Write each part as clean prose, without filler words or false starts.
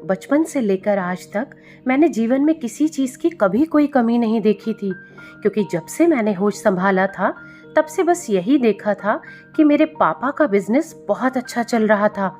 बचपन से लेकर आज तक मैंने जीवन में किसी चीज़ की कभी कोई कमी नहीं देखी थी, क्योंकि जब से मैंने होश संभाला था तब से बस यही देखा था कि मेरे पापा का बिजनेस बहुत अच्छा चल रहा था।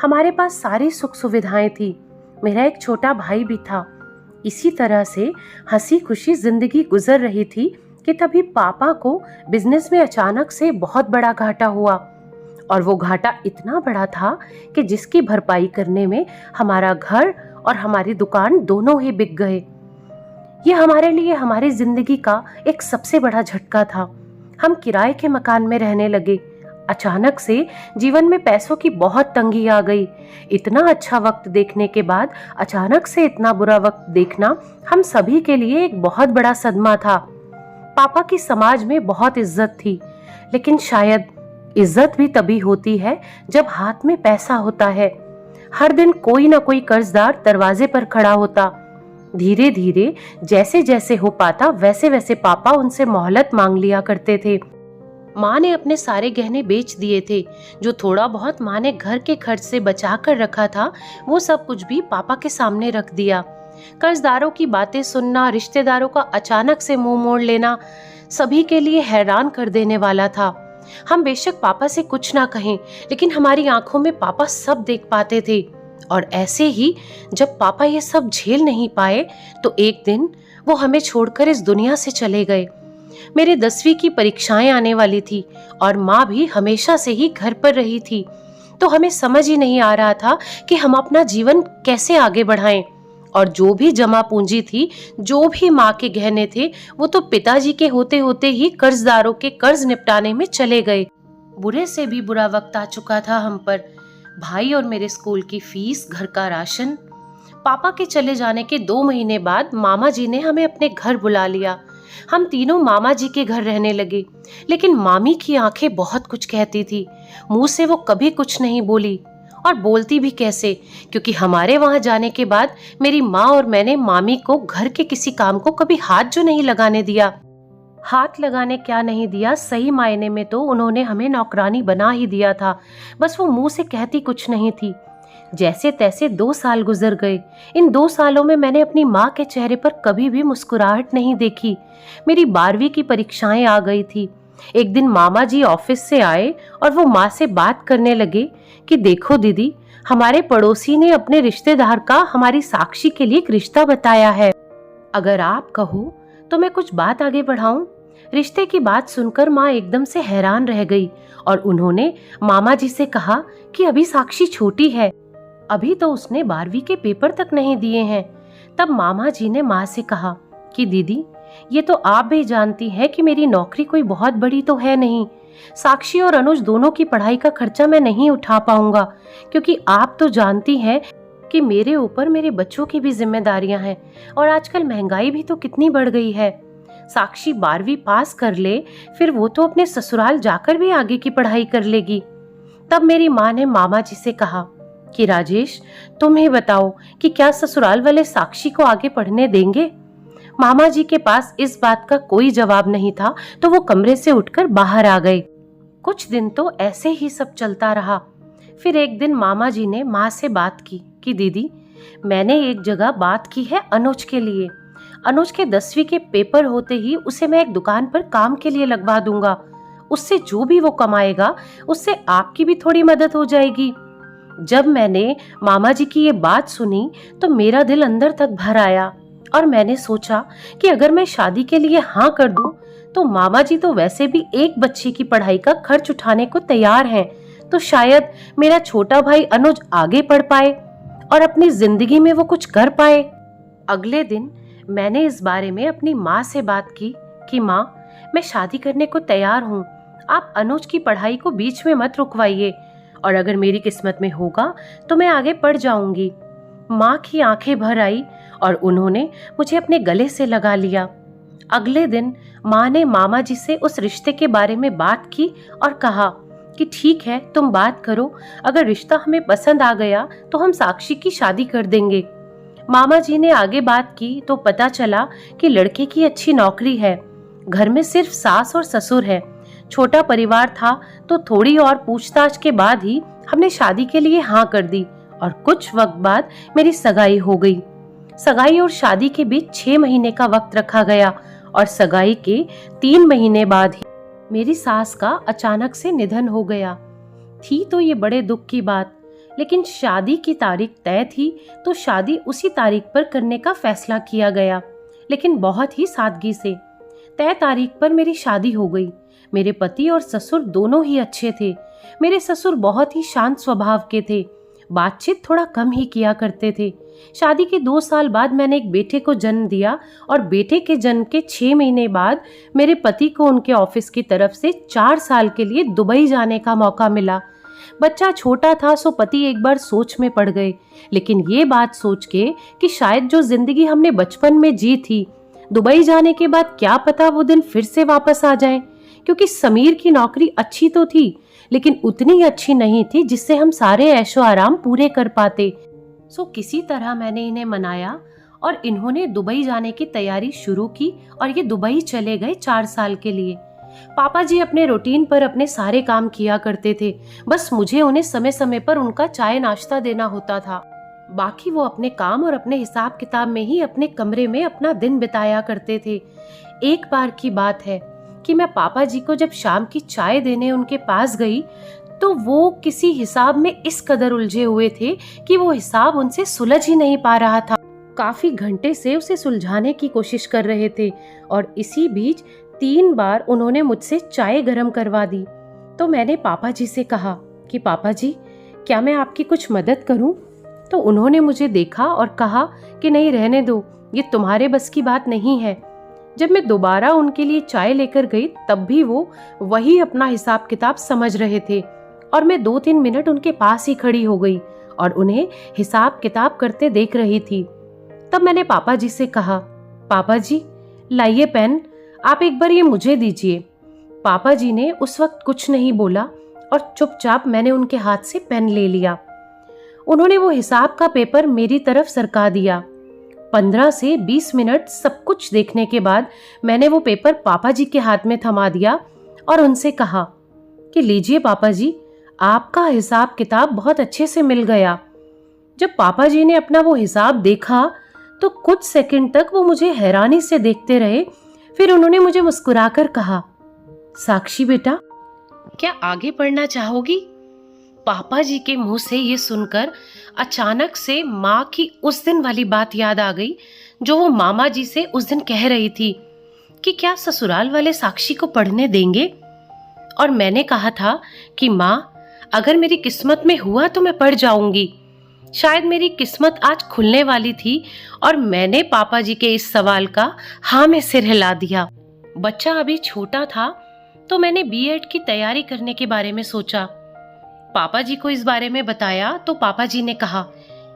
हमारे पास सारी सुख सुविधाएं थी। मेरा एक छोटा भाई भी था। इसी तरह से हंसी खुशी जिंदगी गुजर रही थी कि तभी पापा को बिजनेस में अचानक से बहुत बड़ा घाटा हुआ, और वो घाटा इतना बड़ा था कि जिसकी भरपाई करने में हमारा घर और हमारी दुकान दोनों ही बिक गए। ये हमारे लिए हमारी जिंदगी का एक सबसे बड़ा झटका था। हम किराए के मकान में रहने लगे। अचानक से जीवन में पैसों की बहुत तंगी आ गई। इतना अच्छा वक्त देखने के बाद अचानक से इतना बुरा वक्त देखना हम सभी के लिए एक बहुत बड़ा सदमा था। पापा की समाज में बहुत इज्जत थी, लेकिन शायद इज्जत भी तभी होती है जब हाथ में पैसा होता है। हर दिन कोई ना कोई कर्जदार दरवाजे पर खड़ा होता। धीरे धीरे जैसे जैसे हो पाता वैसे वैसे पापा उनसे मोहलत मांग लिया करते थे। माँ ने अपने सारे गहने बेच दिए थे। जो थोड़ा बहुत माँ ने घर के खर्च से बचा कर रखा था वो सब कुछ भी पापा के सामने रख दिया। कर्जदारों की बातें सुनना, रिश्तेदारों का अचानक से मुंह मोड़ लेना सभी के लिए हैरान कर देने वाला था। हम बेशक पापा से कुछ ना कहें, लेकिन हमारी आंखों में पापा सब देख पाते थे। और ऐसे ही जब पापा ये सब झेल नहीं पाए तो एक दिन वो हमें छोड़कर इस दुनिया से चले गए। मेरे 10वीं की परीक्षाएं आने वाली थी और माँ भी हमेशा से ही घर पर रही थी, तो हमें समझ ही नहीं आ रहा था कि हम अपना जीवन कैसे आगे बढ़ाएं। और जो भी जमा पूंजी थी, जो भी माँ के गहने थे, वो तो पिताजी के होते होते ही कर्जदारों के कर्ज निपटाने में चले गए। बुरे से भी बुरा वक्त आ चुका था हम पर। भाई और मेरे स्कूल की फीस, घर का राशन। पापा के चले जाने के 2 महीने बाद मामा जी ने हमें अपने घर बुला लिया। हम तीनों मामा जी के घर रहने लगे, लेकिन मामी की आंखें बहुत कुछ कहती थी। मुंह से वो कभी कुछ नहीं बोली, और बोलती भी कैसे, क्योंकि हमारे वहां जाने के बाद मेरी माँ और मैंने मामी को घर के किसी काम को कभी हाथ जो नहीं लगाने दिया। हाथ लगाने क्या नहीं दिया, सही मायने में तो उन्होंने हमें नौकरानी बना ही दिया था। बस वो मुंह से कहती कुछ नहीं थी। जैसे तैसे 2 साल गुजर गए। इन 2 सालों में मैंने अपनी माँ के चेहरे पर कभी भी मुस्कुराहट नहीं देखी। मेरी 12वीं की परीक्षाएं आ गई थी। एक दिन मामा जी ऑफिस से आए और वो माँ से बात करने लगे कि देखो दीदी, हमारे पड़ोसी ने अपने रिश्तेदार का हमारी साक्षी के लिए एक रिश्ता बताया है। अगर आप कहो तो मैं कुछ बात आगे बढ़ाऊं। रिश्ते की बात सुनकर माँ एकदम से हैरान रह गई और उन्होंने मामा जी से कहा कि अभी साक्षी छोटी है, अभी तो उसने 12वीं के पेपर तक नहीं दिए हैं। तब मामा जी ने माँ से कहा कि दीदी, ये तो आप भी जानती हैं कि मेरी नौकरी कोई बहुत बड़ी तो है नहीं। साक्षी और अनुज दोनों की पढ़ाई का खर्चा मैं नहीं उठा पाऊंगा, क्योंकि आप तो जानती हैं कि मेरे ऊपर मेरे बच्चों की भी जिम्मेदारियां हैं, और आजकल महंगाई भी तो कितनी बढ़ गई है। साक्षी 12वीं पास कर ले, फिर वो तो अपने ससुराल जाकर भी आगे की पढ़ाई कर लेगी। तब मेरी माँ ने मामा जी से कहा कि राजेश, तुम ही बताओ कि क्या ससुराल वाले साक्षी को आगे पढ़ने देंगे। मामा जी के पास इस बात का कोई जवाब नहीं था, तो वो कमरे से उठकर बाहर आ गए। कुछ दिन तो ऐसे ही सब चलता रहा। फिर एक दिन मामा जी ने माँ से बात की कि दीदी, मैंने एक जगह बात की है अनुज के लिए। अनुज के 10वीं के पेपर होते ही उसे मैं एक दुकान पर काम के लिए लगवा दूंगा। उससे जो भी वो कमाएगा उससे आपकी भी थोड़ी मदद हो जाएगी। जब मैंने मामा जी की ये बात सुनी तो मेरा दिल अंदर तक भर आया, और मैंने सोचा कि अगर मैं शादी के लिए हाँ कर दूं तो मामा जी तो वैसे भी एक बच्चे की पढ़ाई का खर्च उठाने को तैयार हैं, तो शायद मेरा छोटा भाई अनुज आगे पढ़ पाए और अपनी जिंदगी में वो कुछ कर पाए। अगले दिन मैंने इस बारे में अपनी माँ से बात की कि माँ, मैं शादी करने को तैयार हूँ, आप अनुज की पढ़ाई को बीच में मत रुकवाइए, और अगर मेरी किस्मत में होगा तो मैं आगे पढ़ जाऊंगी। माँ की आंखें भर आई और उन्होंने मुझे अपने गले से लगा लिया। अगले दिन माँ ने मामा जी से उस रिश्ते के बारे में बात की और कहा कि ठीक है, तुम बात करो, अगर रिश्ता हमें पसंद आ गया तो हम साक्षी की शादी कर देंगे। मामा जी ने आगे बात की तो पता चला कि लड़के की अच्छी नौकरी है, घर में सिर्फ सास और ससुर है, छोटा परिवार था, तो थोड़ी और पूछताछ के बाद ही हमने शादी के लिए हाँ कर दी और कुछ वक्त बाद मेरी सगाई हो गई। सगाई और शादी के बीच 6 महीने का वक्त रखा गया और सगाई के 3 महीने बाद ही मेरी सास का अचानक से निधन हो गया। थी तो ये बड़े दुख की बात, लेकिन शादी की तारीख तय थी तो शादी उसी तारीख पर करने का फैसला किया गया, लेकिन बहुत ही सादगी से। तय तारीख पर मेरी शादी हो गई। मेरे पति और ससुर दोनों ही अच्छे थे। मेरे ससुर बहुत ही शांत स्वभाव के थे, बातचीत थोड़ा कम ही किया करते थे। शादी के 2 साल बाद मैंने एक बेटे को जन्म दिया और बेटे के जन्म के 6 महीने बाद मेरे पति को उनके ऑफिस की तरफ से 4 साल के लिए दुबई जाने का मौका मिला। बच्चा छोटा था सो पति एक बार सोच में पड़ गए, लेकिन ये बात सोच के कि शायद जो जिंदगी हमने बचपन में जी थी, दुबई जाने के बाद क्या पता वो दिन फिर से वापस आ जाए, क्योंकि समीर की नौकरी अच्छी तो थी लेकिन उतनी अच्छी नहीं थी जिससे हम सारे ऐशो आराम पूरे कर पाते। सो किसी तरह मैंने इन्हें मनाया और इन्होंने दुबई जाने की तैयारी शुरू की और ये दुबई चले गए 4 साल के लिए। पापा जी अपने रूटीन पर अपने सारे काम किया करते थे, बस मुझे उन्हें समय समय पर उनका चाय नाश्ता देना होता था। बाकी वो अपने काम और अपने हिसाब किताब में ही अपने कमरे में अपना दिन बिताया करते थे। एक बार की बात है कि मैं पापा जी को जब शाम की चाय देने उनके पास गई तो वो किसी हिसाब में इस कदर उलझे हुए थे कि वो हिसाब उनसे सुलझ ही नहीं पा रहा था। काफी घंटे से उसे सुलझाने की कोशिश कर रहे थे और इसी बीच 3 बार उन्होंने मुझसे चाय गर्म करवा दी। तो मैंने पापा जी से कहा कि पापा जी, क्या मैं आपकी कुछ मदद करूं? तो उन्होंने मुझे देखा और कहा कि नहीं, रहने दो, ये तुम्हारे बस की बात नहीं है। जब मैं दोबारा उनके लिए चाय लेकर गई तब भी वो वही अपना हिसाब किताब समझ रहे थे और मैं 2-3 मिनट उनके पास ही खड़ी हो गई और उन्हें हिसाब किताब करते देख रही थी। तब मैंने पापा जी से कहा, पापा जी लाइए पेन, आप एक बार ये मुझे दीजिए। पापा जी ने उस वक्त कुछ नहीं बोला और चुपचाप मैंने उनके हाथ से पेन ले लिया। उन्होंने वो हिसाब का पेपर मेरी तरफ सरका दिया। 15 से 20 मिनट सब कुछ देखने के बाद मैंने वो पेपर पापा जी के हाथ में थमा दिया और उनसे कहा कि लीजिए पापा जी, आपका हिसाब किताब बहुत अच्छे से मिल गया। जब पापा जी ने अपना वो हिसाब देखा तो कुछ सेकंड तक वो मुझे हैरानी से देखते रहे। फिर उन्होंने मुझे मुस्कुराकर कहा, साक्षी बेटा, क्या आगे पढ़ना चाहोगी? पापा जी के मुंह से ये सुनकर अचानक से माँ की उस दिन वाली बात याद आ गई जो वो मामा जी से उस दिन कह रही थी कि क्या ससुराल वाले साक्षी को पढ़ने देंगे। और मैंने कहा था कि माँ, अगर मेरी किस्मत में हुआ तो मैं पढ़ जाऊंगी। शायद मेरी किस्मत आज खुलने वाली थी और मैंने पापा जी के इस सवाल का हाँ में सिर हिला दिया। बच्चा अभी छोटा था तो मैंने बीएड की तैयारी करने के बारे में सोचा। पापा जी को इस बारे में बताया तो पापा जी ने कहा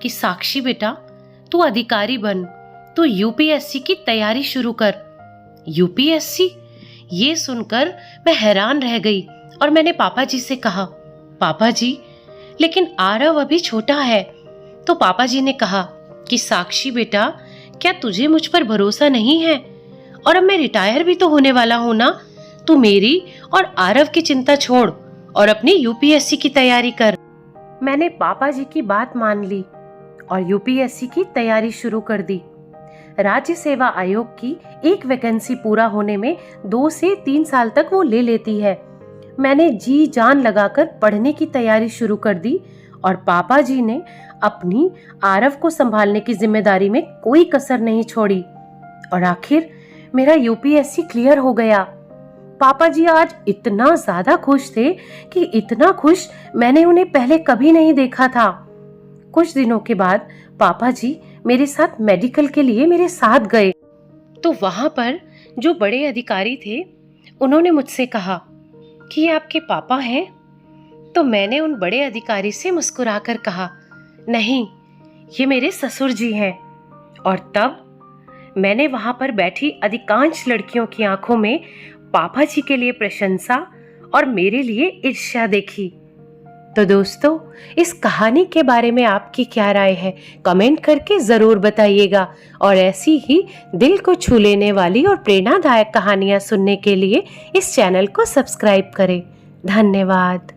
कि साक्षी बेटा, तू अधिकारी बन, तू यूपीएससी की तैयारी शुरू कर। यूपीएससी? ये सुनकर मैं हैरान रह गई और मैंने पापा जी से कहा, पापा जी, लेकिन आरव अभी छोटा है। तो पापा जी ने कहा कि साक्षी बेटा, क्या तुझे मुझ पर भरोसा नहीं है? और अब मैं रिटायर भी तो होने वाला हूं ना। तू मेरी और आरव की चिंता छोड़ और अपनी यूपीएससी की तैयारी कर। मैंने पापा जी की बात मान ली और यूपीएससी की तैयारी शुरू कर दी। राज्य सेवा आयोग की एक वैकेंसी पूरा होने में 2 से 3 साल तक वो ले लेती है। मैंने जी जान लगाकर पढ़ने की तैयारी शुरू कर दी और पापा जी ने अपनी आरव को संभालने की जिम्मेदारी में कोई कसर नहीं छोड़ी और आखिर मेरा यूपीएससी क्लियर हो गया। पापा जी आज इतना ज्यादा खुश थे कि इतना खुश मैंने उन्हें पहले कभी नहीं देखा था। कुछ दिनों के बाद पापा जी मेरे साथ मेडिकल के लिए मेरे साथ गए तो वहां पर जो बड़े अधिकारी थे उन्होंने मुझसे कहा कि ये आपके पापा हैं? तो मैंने उन बड़े अधिकारी से मुस्कुराकर कहा, नहीं, ये मेरे ससुर जी हैं। और तब मैंने वहां पर बैठी अधिकांश लड़कियों की आंखों में पापा जी के लिए प्रशंसा और मेरे लिए ईर्ष्या देखी। तो दोस्तों, इस कहानी के बारे में आपकी क्या राय है, कमेंट करके जरूर बताइएगा। और ऐसी ही दिल को छू लेने वाली और प्रेरणादायक कहानियां सुनने के लिए इस चैनल को सब्सक्राइब करें। धन्यवाद।